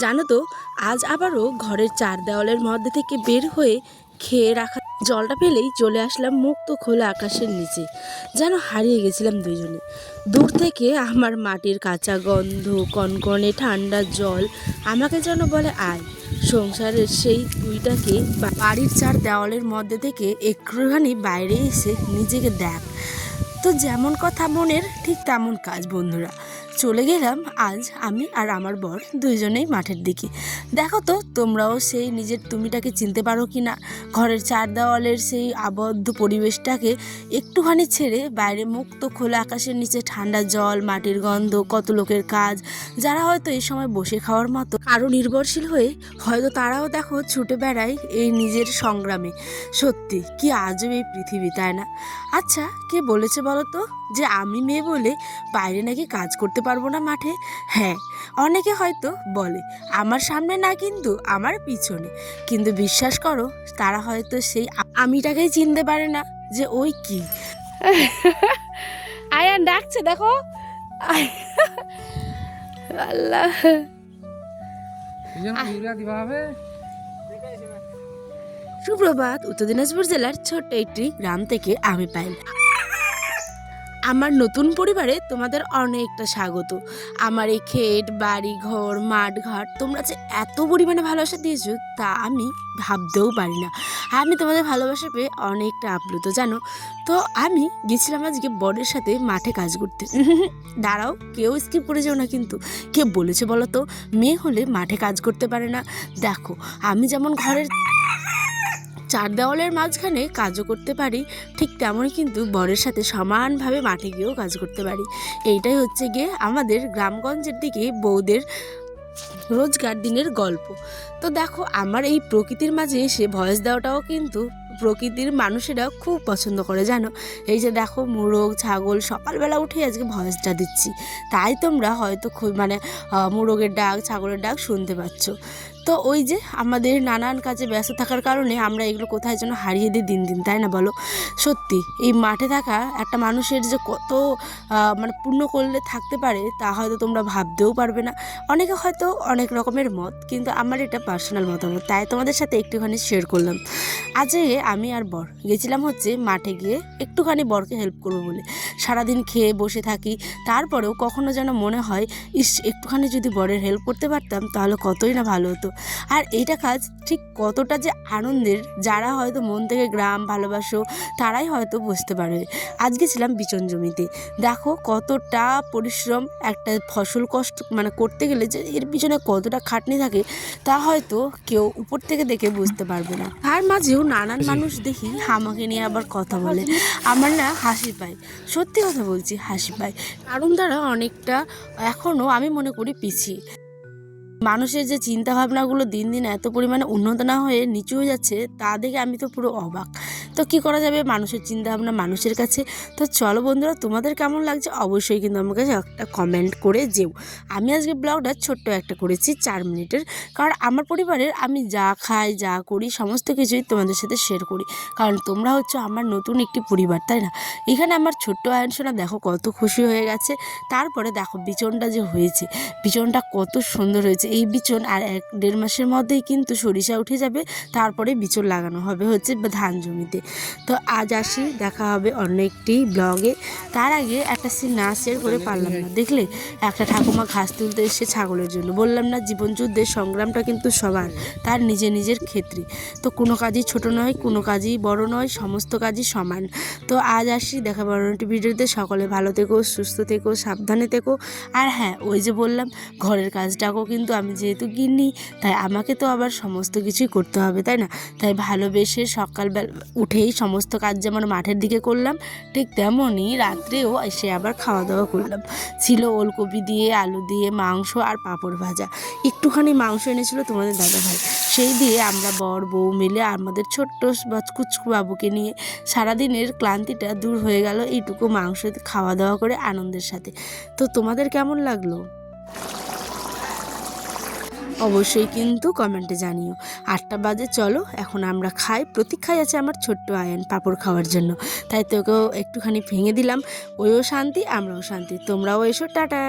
জানো তো, আজ আবারও ঘরের চার দেওয়ালের মধ্যে থেকে বের হয়ে খেয়ে রাখা জলটা পেলেই চলে আসলাম মুক্ত খোলা আকাশের নিচে। যেন হারিয়ে গেছিলাম দুজনে। দূর থেকে আমার মাটির কাঁচা গন্ধ, কনকনে ঠান্ডা জল আমাকে যেন বলে আয়। সংসারের সেই দুইটাকে বাড়ির চার দেওয়ালের মধ্যে থেকে একটুখানি বাইরে এসে নিজেকে দেখ। তো যেমন কথা মনের ঠিক তেমন কাজ বন্ধুরা। চলে গেলাম আজ আমি আর আমার বর দুইজনেই মাঠের দিকে। দেখো তো তোমরাও সেই নিজের তুমিটাকে চিনতে পারো কি না। ঘরের চার দেওয়ালের সেই আবদ্ধ পরিবেশটাকে একটুখানি ছেড়ে বাইরে মুক্ত খোলা আকাশের নিচে ঠান্ডা জল, মাটির গন্ধ, কত লোকের কাজ, যারা হয়তো এই সময় বসে খাওয়ার মতো আরও নির্ভরশীল হয়ে হয়তো তারাও দেখো ছুটে বেড়ায় এই নিজের সংগ্রামে। সত্যি কি আজব এই পৃথিবী, তাই না? আচ্ছা, কে বলেছে বলো তো যে আমি মেয়ে বলে বাইরে নাকি কাজ করতে পারবো না মাঠে? হ্যাঁ, অনেকে হয়তো বলে আমার সামনে না, কিন্তু আমার পিছনে। কিন্তু বিশ্বাস করো, তারা হয়তো সেই আমিটাকেই চিনতে পারে না যে ওই কি। আয়ান ডাকছে, দেখো। আল্লাহ, সুপ্রভাত। উত্তর দিনাজপুর জেলার ছোট্ট একটি গ্রাম থেকে আমি পাইল আমার নতুন পরিবারে তোমাদের অনেকটা স্বাগত। আমার এই ক্ষেত, বাড়ি, ঘর, মাঠ ঘাট তোমরা যে এত পরিমাণে ভালোবাসা দিয়েছো তা আমি ভাবতেও পারি না। আমি তোমাদের ভালোবাসা পেয়ে অনেকটা আপ্লুত, জানো তো। আমি গেছিলাম আজকে বরের সাথে মাঠে কাজ করতে। দাঁড়াও, কেউ স্কিপ করে যাও না কিন্তু। কে বলেছে বলো তো মেয়ে হলে মাঠে কাজ করতে পারে না? দেখো, আমি যেমন ঘরের চার দেওয়ালের মাঝখানে কাজও করতে পারি, ঠিক তেমনই কিন্তু বরের সাথে সমানভাবে মাঠে গিয়েও কাজ করতে পারি। এইটাই হচ্ছে গিয়ে আমাদের গ্রামগঞ্জের দিকে বউদের রোজগার দিনের গল্প। তো দেখো, আমার এই প্রকৃতির মাঝে এসে ভয়েস দেওয়াটাও কিন্তু প্রকৃতির মানুষেরা খুব পছন্দ করে, জানো। এই যে দেখো, মোরগ ছাগল সকালবেলা উঠে আজকে ভয়েসটা দিচ্ছি, তাই তোমরা হয়তো খুব মোরগের ডাক, ছাগলের ডাক শুনতে পাচ্ছ। তো ওই যে আমাদের নানান কাজে ব্যস্ত থাকার কারণে আমরা এগুলো কোথায় যেন হারিয়ে দিই দিন দিন, তাই না বলো? সত্যি এই মাঠে থাকা একটা মানুষের যে কত পূর্ণ করলে থাকতে পারে তা হয়তো তোমরা ভাবতেও পারবে না। অনেকে হয়তো অনেক রকমের মত, কিন্তু আমার এটা পার্সোনাল মতামত, তাই তোমাদের সাথে একটুখানি শেয়ার করলাম। আজকে আমি আর বর গেছিলাম হচ্ছে মাঠে গিয়ে একটুখানি বরকে হেল্প করবো বলে। সারাদিন খেয়ে বসে থাকি, তারপরেও কখনো যেন মনে হয় ইস, একটুখানি যদি বরের হেল্প করতে পারতাম তাহলে কতই না ভালো হতো। আর এইটা কাজ ঠিক কতটা যে আনন্দের, যারা হয়তো মন থেকে গ্রাম ভালোবাসো তারাই হয়তো বুঝতে পারবে। আজকে ছিলাম বিচন জমিতে। দেখো কতটা পরিশ্রম, একটা ফসল কষ্ট করতে গেলে যে এর পিছনে কতটা খাটনি থাকে তা হয়তো কেউ উপর থেকে দেখে বুঝতে পারবে না। তার মাঝেও নানান মানুষ দেখি আমাকে নিয়ে আবার কথা বলে, আমার না হাসি পায়। সত্যি কথা বলছি, হাসি পায়, কারণ তারা অনেকটা এখনও আমি মনে করি পিছিয়ে। মানুষের যে চিন্তা ভাবনাগুলো দিন দিন এত পরিমাণে উন্নত না হয়ে নিচু হয়ে যাচ্ছে তা দেখে আমি তো পুরো অবাক। তো কি করা যাবে, মানুষের চিন্তা ভাবনা মানুষের কাছে। তো চলো বন্ধুরা, তোমাদের কেমন লাগছে অবশ্যই কিন্তু আমাকে একটা কমেন্ট করে যেও। আমি আজকে ব্লগটা ছোট্ট একটা করেছি 4 মিনিটের, কারণ আমার পরিবারের আমি যা খাই যা করি সমস্ত কিছুই তোমাদের সাথে শেয়ার করি, কারণ তোমরা হচ্ছে আমার নতুন একটি পরিবার, তাই না? এখানে আমার ছোট্ট আয়নসোনা দেখো কত খুশি হয়ে গেছে। তারপরে দেখো বিচনটা যে হয়েছে, বিচনটা কত সুন্দর হয়েছে। এই বিচন আর 1-1.5 মাসের মধ্যেই কিন্তু সরিষা উঠে যাবে, তারপরে বিচন লাগানো হবে হচ্ছে ধান জমিতে। তো আজ আসি, দেখা হবে অন্য একটি ব্লগে। তার আগে একটা সিন না শেয়ার করে পারলাম না। দেখলে একটা ঠাকুমা ঘাস তুলতে এসে ছাগলের জন্য, বললাম না জীবন যুদ্ধের সংগ্রামটা কিন্তু সবার, তার নিজের নিজের ক্ষেত্রে। তো কোনো কাজই ছোট নয়, কোনো কাজই বড় নয়, সমস্ত কাজই সমান। তো আজ আসি, দেখা অন্য একটি ভিডিওতে। সকলে ভালো থেকো, সুস্থ থেকো, সাবধানে থেকো। আর হ্যাঁ, ওই যে বললাম ঘরের কাজটাকেও কিন্তু আমি যেহেতু গিন্নি, তাই আমাকে তো আবার সমস্ত কিছুই করতে হবে, তাই না? তাই ভালোবেসে সকালবেলা উঠেই সমস্ত কাজ যেমন মাঠের দিকে করলাম, ঠিক তেমনই রাত্রেও এসে আবার খাওয়া দাওয়া করলাম। ছিল ওলকপি দিয়ে, আলু দিয়ে, মাংস আর পাঁপড় ভাজা। একটুখানি মাংস এনেছিল তোমাদের দাদাভাই, সেই দিয়ে আমরা বর বউ মিলে আমাদের ছোট্ট কুচকু বাবুকে নিয়ে সারাদিনের ক্লান্তিটা দূর হয়ে গেল এইটুকু মাংস খাওয়া দাওয়া করে আনন্দের সাথে। তো তোমাদের কেমন লাগলো অবশ্যই কিন্তু কমেন্টে জানিও। 8টা বাজে, চলো এখন আমরা খাই। প্রতীক্ষায় আছে আমার ছোট্ট আয়ান পাঁপড় খাওয়ার জন্য, তাই তোকেও একটুখানি ভেঙে দিলাম। ওইও শান্তি, আমরাও শান্তি। তোমরাও এসো, টাটা।